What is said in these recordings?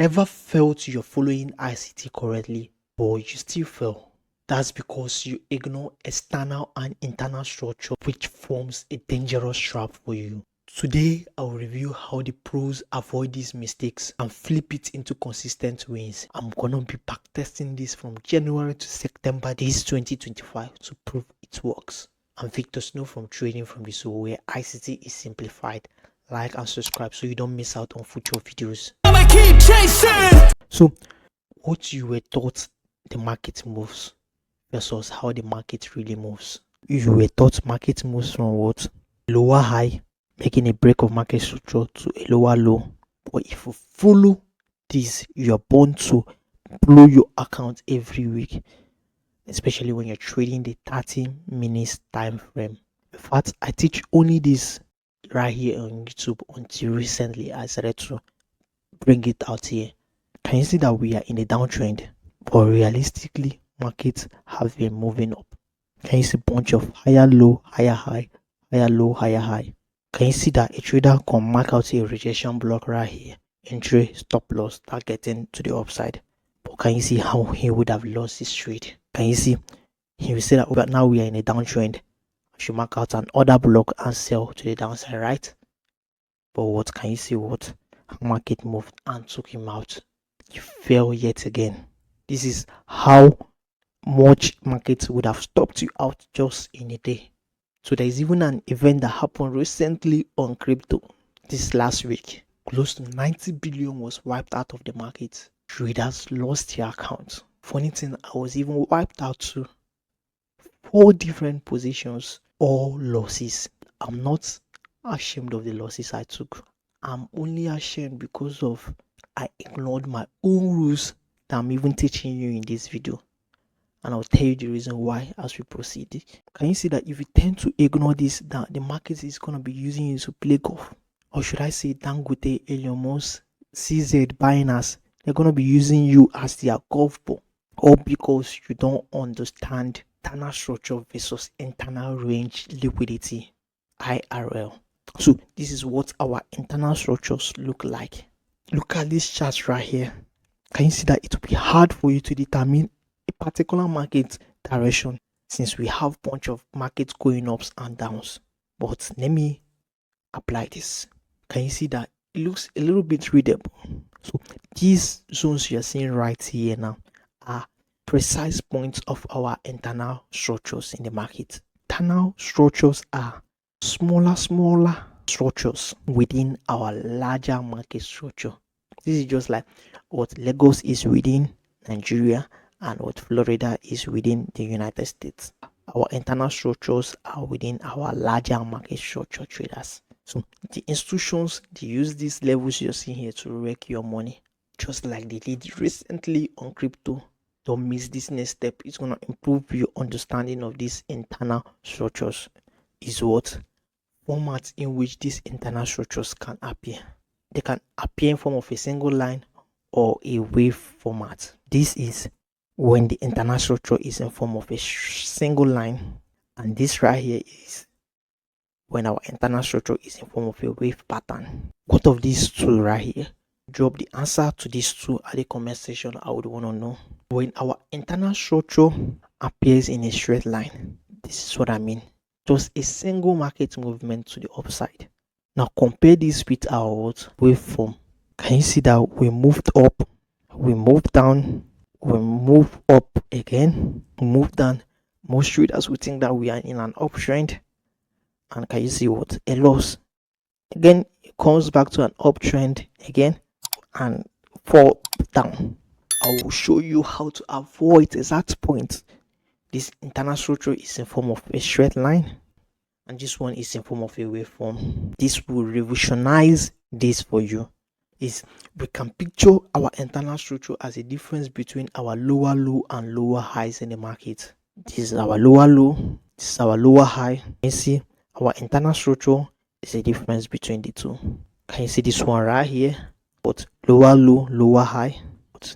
Ever felt you're following ICT correctly, but you still fail? That's because you ignore external and internal structure, which forms a dangerous trap for you. Today, I'll review how the pros avoid these mistakes and flip it into consistent wins. I'm gonna be backtesting this from January to September this 2025 to prove it works. I'm victorsnow from Trading from the Soul, where ICT is simplified. Like and subscribe so you don't miss out on future videos. Keep chasing. So, what you were taught the market moves versus how the market really moves. You were taught market moves from what? Lower high, making a break of market structure to a lower low. But if you follow this, you are born to blow your account every week, especially when you're trading the 30 minutes time frame. In fact, I teach only this right here on YouTube until recently I started to bring it out here. Can you see that we are in a downtrend? But realistically, markets have been moving up. Can you see a bunch of higher low, higher high, higher low, higher high? Can you see that a trader can mark out a rejection block right here? Entry, stop loss, targeting to the upside. But can you see how he would have lost his trade? Can you see? He will say that now we are in a downtrend. I should mark out an order block and sell to the downside, right? But what can you see? What market moved and took him out? You fail yet again. This is how much markets would have stopped you out just in a day. So there is even an event that happened recently on crypto this last week. Close to 90 billion was wiped out of the market. Traders lost their accounts. Funny thing, I was even wiped out too. 4 different positions, all losses. I'm not ashamed of the losses I took. I'm only ashamed because of I ignored my own rules that I'm even teaching you in this video. And I'll tell you the reason why as we proceed. Can you see that if you tend to ignore this, that the market is going to be using you to play golf? Or should I say Dangote, Elon Musk, CZ, Binance, they're going to be using you as their golf ball. All because you don't understand internal structure versus internal range liquidity, IRL. So this is what our internal structures look like. Look at this chart right here. Can you see that it will be hard for you to determine a particular market direction since we have a bunch of markets going ups and downs? But let me apply this. Can you see that it looks a little bit readable? So these zones you're seeing right here now are precise points of our internal structures in the market. Internal structures are smaller structures within our larger market structure. This is just like what Lagos is within Nigeria and what Florida is within the United States. Our internal structures are within our larger market structure traders. So the institutions, they use these levels you're seeing here to wreck your money, just like they did recently on crypto. Don't miss this next step. It's going to improve your understanding of these internal structures. Is what formats in which these internal structures can appear. They can appear in form of a single line or a wave format. This is when the internal structure is in form of a single line, and this right here is when our internal structure is in form of a wave pattern. What of these two right here? Drop the answer to these two at the comment section. I would want to know. When our internal structure appears in a straight line, this is what I mean. Just a single market movement to the upside. Now compare this with our waveform. Can you see that we moved up, we moved down, we move up again, we move down? Most traders would think that we are in an uptrend. And can you see what? A loss. Again, it comes back to an uptrend again and fall down. I will show you how to avoid exact point. This internal structure is in form of a straight line, and this one is in form of a waveform. This will revolutionize this for you. Is we can picture our internal structure as a difference between our lower low and lower highs in the market. This is our lower low, this is our lower high. You see our internal structure is a difference between the two. Can you see this one right here? But lower low, lower high, but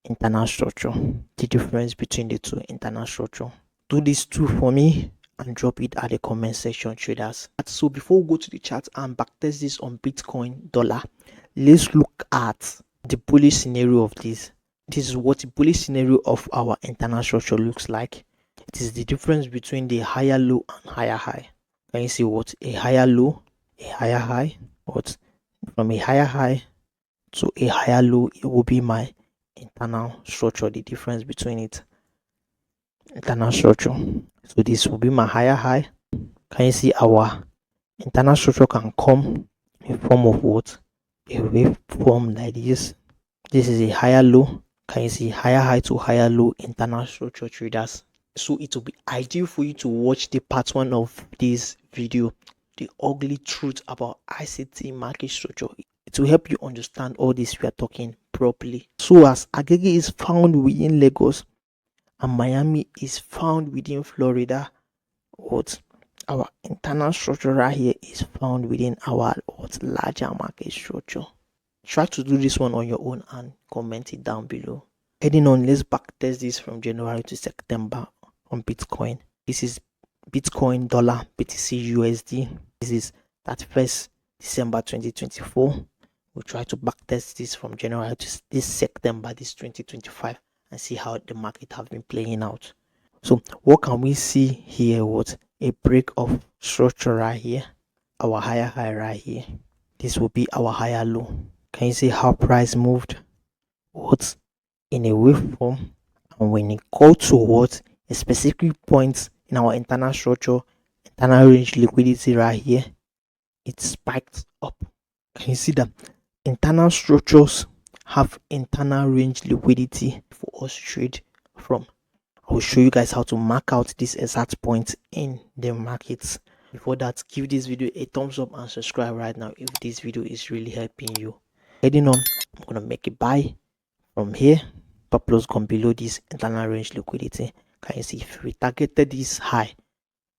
internal structure. The difference between the two internal structure. Do this too for me and drop it at the comment section, traders. So before we go to the chart and backtest this on bitcoindollar, let's look at the bullish scenario of this. This is what the bullish scenario of our internal structure looks like. It is the difference between the higher low and higher high. Can you see what? A higher low, a higher high. What? From a higher high to a higher low, it will be my internal structure, the difference between it. Internal structure. So this will be my higher high. Can you see our internal structure can come in form of what? A waveform like this. This is a higher low. Can you see higher high to higher low internal structure, traders? So it will be ideal for you to watch the part 1 of this video, the ugly truth about ICT market structure. It will help you understand all this we are talking properly. So as Agege is found within Lagos and Miami is found within Florida, what our internal structure right here is found within our what larger market structure. Try to do this one on your own and comment it down below. Heading on, let's backtest this from January to September on Bitcoin. This is bitcoindollar, btcusd. This is 31st December 2024. We'll try to backtest this from January to this September, this 2025, and see how the market have been playing out. So what can we see here? What a break of structure right here, our higher high right here. This will be our higher low. Can you see how price moved? What in a waveform, and when it goes towards a specific point in our internal structure, internal range liquidity right here, it spiked up. Can you see that internal structures have internal range liquidity for us to trade from? I will show you guys how to mark out this exact point in the markets. Before that, give this video a thumbs up and subscribe right now if this video is really helping you. Heading on, I'm gonna make a buy from here. Stop loss gone below this internal range liquidity. Can you see if we targeted this high,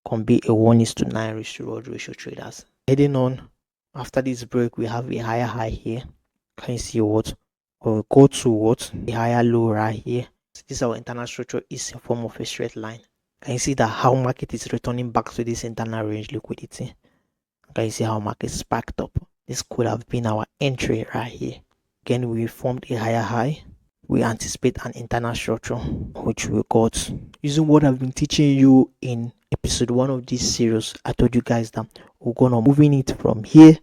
can be a 1:9 risk to reward ratio, traders. Heading on, after this break, we have a higher high here. Can you see what? We'll go to what? The higher low right here. This our internal structure is in form of a straight line. Can you see that how market is returning back to this internal range liquidity? Can you see how market sparked up? This could have been our entry right here. Again, we formed a higher high. We anticipate an internal structure, which we got using what I've been teaching you in episode 1 of this series. I told you guys that we're gonna moving it from here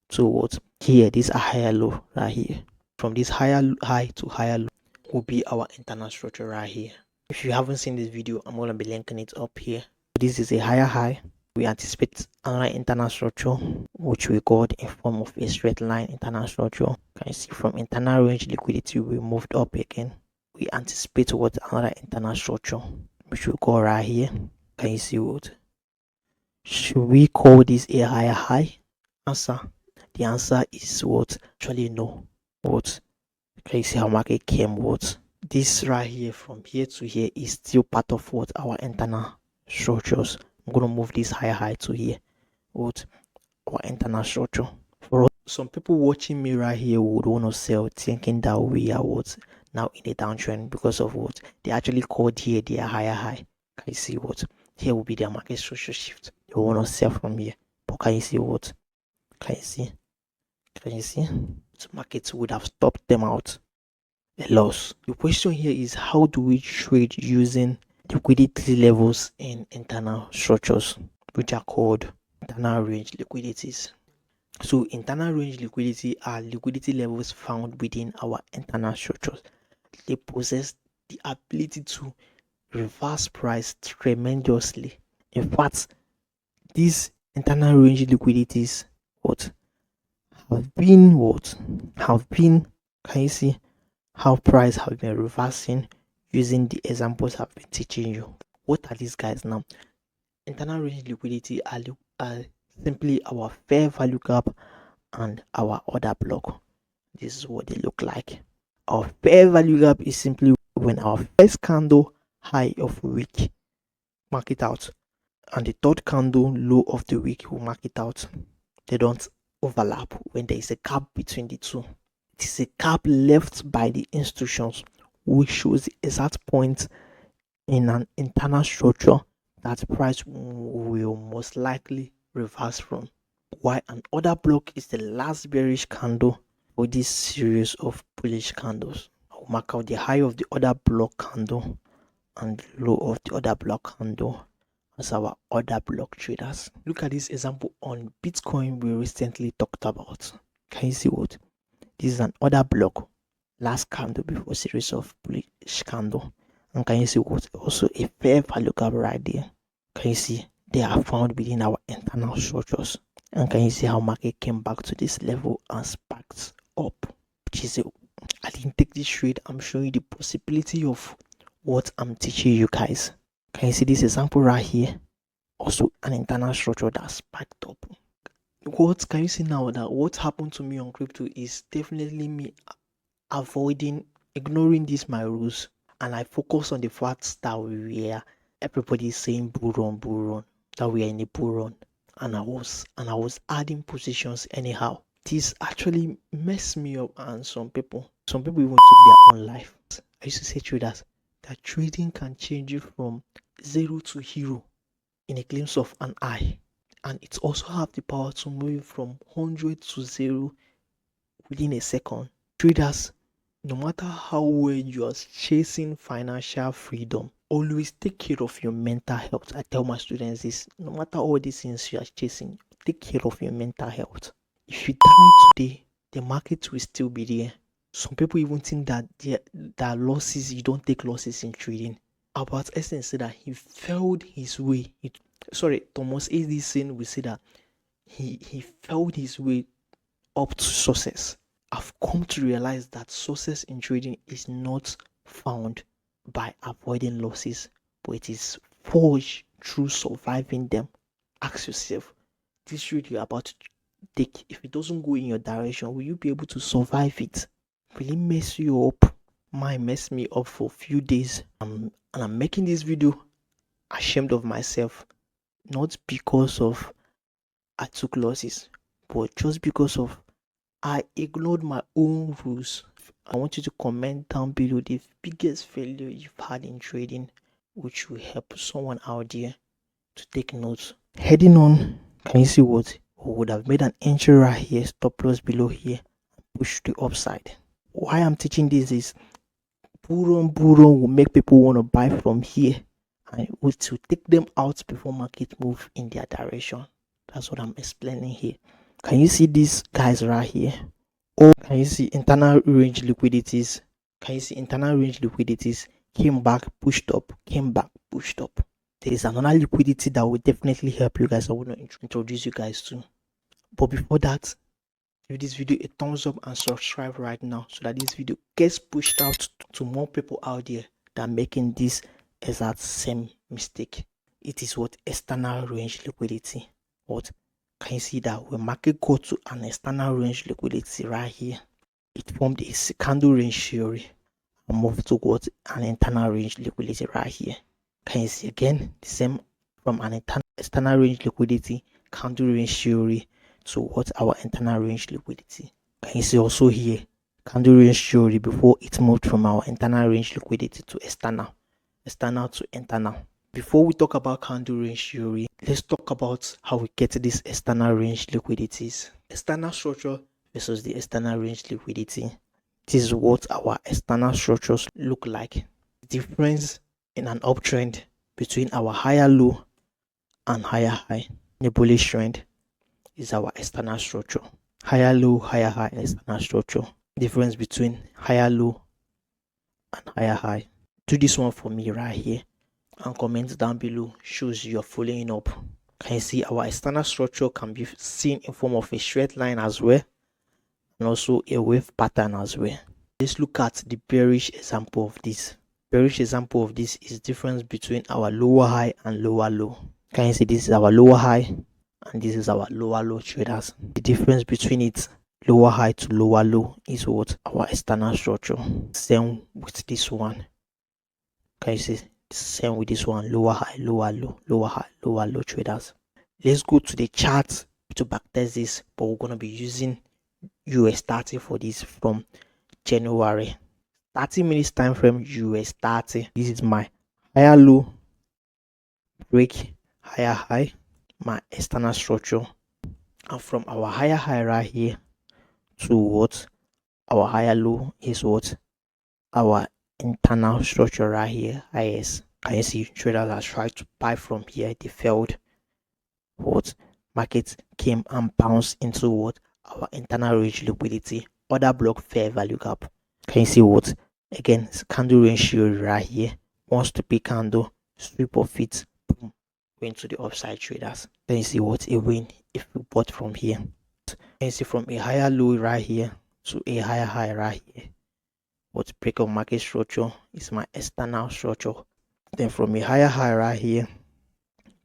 to what here. This a higher low right here. From this higher high to higher low will be our internal structure right here. If you haven't seen this video, I'm gonna be linking it up here. This is a higher high. We anticipate another internal structure, which we got in form of a straight line internal structure. Can you see from internal range liquidity we moved up again? We anticipate what another internal structure, which we go right here. Can you see what? Should we call this a higher high? Answer. The answer is what? Actually no. What? Can you see how market came? What? This right here from here to here is still part of what our internal structures. I'm gonna move this higher high to here. What our internal structure. For some people watching me right here would want to sell, thinking that we are what now in a downtrend because of what they actually called here their higher high. Can you see what? Here will be their market structure shift. They want to sell from here. But can you see what? Can you see? Can you see? So markets would have stopped them out. A loss. The question here is how do we trade using liquidity levels in internal structures, which are called internal range liquidities. So internal range liquidity are liquidity levels found within our internal structures. They possess the ability to reverse price tremendously. In fact, these internal range liquidities have been can you see how price have been reversing using the examples I've been teaching you. What are these guys now? Internal range liquidity are simply our fair value gap and our order block. This is what they look like. Our fair value gap is simply when our first candle high of the week mark it out and the third candle low of the week will mark it out. They don't overlap when there is a gap between the two. It is a gap left by the instructions which shows the exact point in an internal structure that price will most likely reverse from. While an order block is the last bearish candle with this series of bullish candles. I'll mark out the high of the other block candle and the low of the other block candle as our other block traders. Look at this example on Bitcoin we recently talked about. Can you see what? This is an order block, last candle before series of bullish candle. And can you see what? Also a fair value gap right there. Can you see? They are found within our internal structures. And can you see how market came back to this level and sparked up? Which is I didn't take this trade. I'm showing you the possibility of what I'm teaching you guys. Can you see this example right here? Also an internal structure that sparked up. What can you see now that what happened to me on crypto is definitely me ignoring these my rules, and I focus on the fact that everybody is saying bull run, that we are in a bull run, and I was adding positions anyhow. This actually messed me up, and some people even took their own life. I used to say traders that trading can change you from 0 to hero in a glimpse of an eye, and it also have the power to move you from 100 to 0 within a second. Traders, no matter how well you are chasing financial freedom, always take care of your mental health. I tell my students this: no matter all these things you are chasing, take care of your mental health. If you die today, the market will still be there. Some people even think that that losses, you don't take losses in trading. Albert Einstein said that he failed his way. Thomas Edison will say that he failed his way up to success. I've come to realize that success in trading is not found by avoiding losses, but it is forged through surviving them. Ask yourself, this trade you're about to take, if it doesn't go in your direction, will you be able to survive it? Will it mess you up? Mine messed me up for a few days. And I'm making this video ashamed of myself, not because of I took losses, but just because of I ignored my own rules. I want you to comment down below the biggest failure you've had in trading, which will help someone out there to take notes. Heading on, can you see what? We would have made an entry right here, stop loss below here, push to the upside. Why I'm teaching this is bull run will make people want to buy from here, and it will take them out before market move in their direction. That's what I'm explaining here. Can you see these guys right here? Or can you see internal range liquidities? Can you see internal range liquidities came back, pushed up, came back, pushed up? There is another liquidity that will definitely help you guys. I want to introduce you guys to. But before that, give this video a thumbs up and subscribe right now so that this video gets pushed out to more people out there that are making this exact same mistake. It is what external range liquidity. What? Can you see that when market got to an external range liquidity right here, it formed a candle range theory and moved towards an internal range liquidity right here. Can you see again the same from an external range liquidity, candle range theory towards our internal range liquidity? Can you see also here candle range theory before it moved from our internal range liquidity to external to internal? Before we talk about candle range theory, let's talk about how we get this external range liquidities. External structure versus the external range liquidity. This is what our external structures look like. The difference in an uptrend between our higher low and higher high. In a bullish trend is our external structure. Higher low, higher high, external structure. Difference between higher low and higher high. Do this one for me right here, and comment down below shows you're following up. Can you see our external structure can be seen in form of a straight line as well, and also a wave pattern as well. Let's look at the bearish example of this. Bearish example of this is difference between our lower high and lower low. Can you see this is our lower high and this is our lower low traders? The difference between it, lower high to lower low, is what? Our external structure. Same with this one. Can you see? Same with this one, lower high, lower low, lower high, lower low traders. Let's go to the chart to backtest this, but we're going to be using US30 for this from January. 30 minutes time frame, US30. This is my higher low, break, higher high, my external structure. And from our higher high right here to what? our higher low is what? Our internal structure right here, IS. Can you see traders have tried to buy from here, they failed. What? Market came and bounced into what? Our internal range liquidity, order block fair value gap. Can you see what? Again, it's candle range theory right here. Wants to pick candle, sweep of it, boom, went to the upside traders. Then you see what? A win if we bought from here. Can you see from a higher low right here to a higher high right here? What break of market structure is my external structure. Then from a higher high right here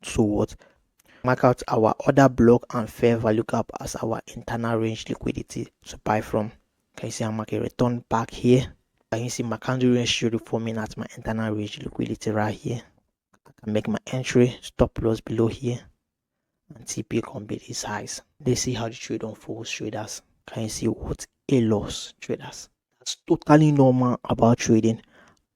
to what? Mark out our order block and fair value gap as our internal range liquidity to buy from. Can you see our market return back here? Can you see my candle range theory forming at my internal range liquidity right here? I can make my entry, stop loss below here, and TP can be these highs. Let's see how the trade unfolds, traders. Can you see what? A loss, traders. That's totally normal about trading.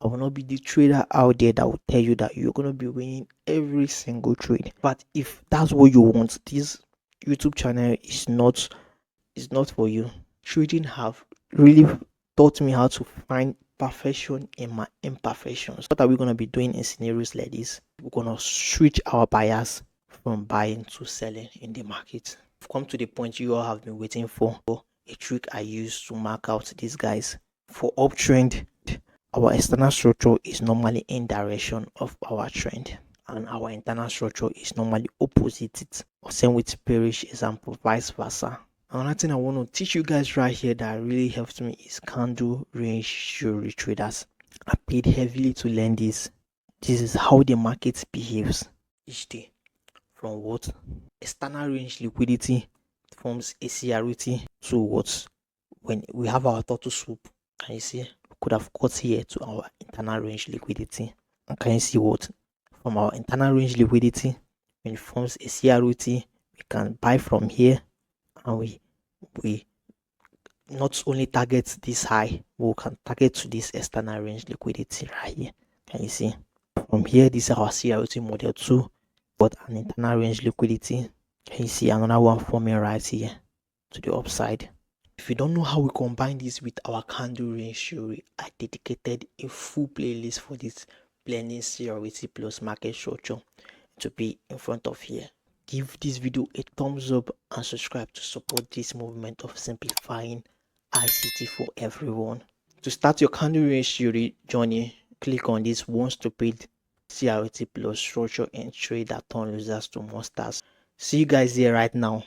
I will not be the trader out there that will tell you that you're going to be winning every single trade. But if that's what you want, this YouTube channel is not for you. Trading have really taught me how to find perfection in my imperfections. What are we going to be doing in scenarios like this? We're going to switch our bias from buying to selling in the market. We've come to the point you all have been waiting for. A trick I use to mark out these guys. For uptrend, our external structure is normally in direction of our trend, and our internal structure is normally opposite it. Same with bearish example, vice versa. Another thing I want to teach you guys right here that really helped me is candle range theory, traders. I paid heavily to learn this. This is how the market behaves each day. From what? External range liquidity forms a CRT to what? When we have our total swoop, can you see? We could have got here to our internal range liquidity. And can you see what? From our internal range liquidity, when it forms a CRT, we can buy from here, and we not only target this high, we can target to this external range liquidity right here. Can you see? From here, this is our CRT model 2, but an internal range liquidity. Can you see another one forming right here to the upside? If you don't know how we combine this with our candle range theory, I dedicated a full playlist for this blending CRT plus market structure to be in front of here. Give this video a thumbs up and subscribe to support this movement of simplifying ICT for everyone. To start your candle range theory journey, click on this one stupid CRT plus structure and trade that turn losers to monsters. See you guys there right now.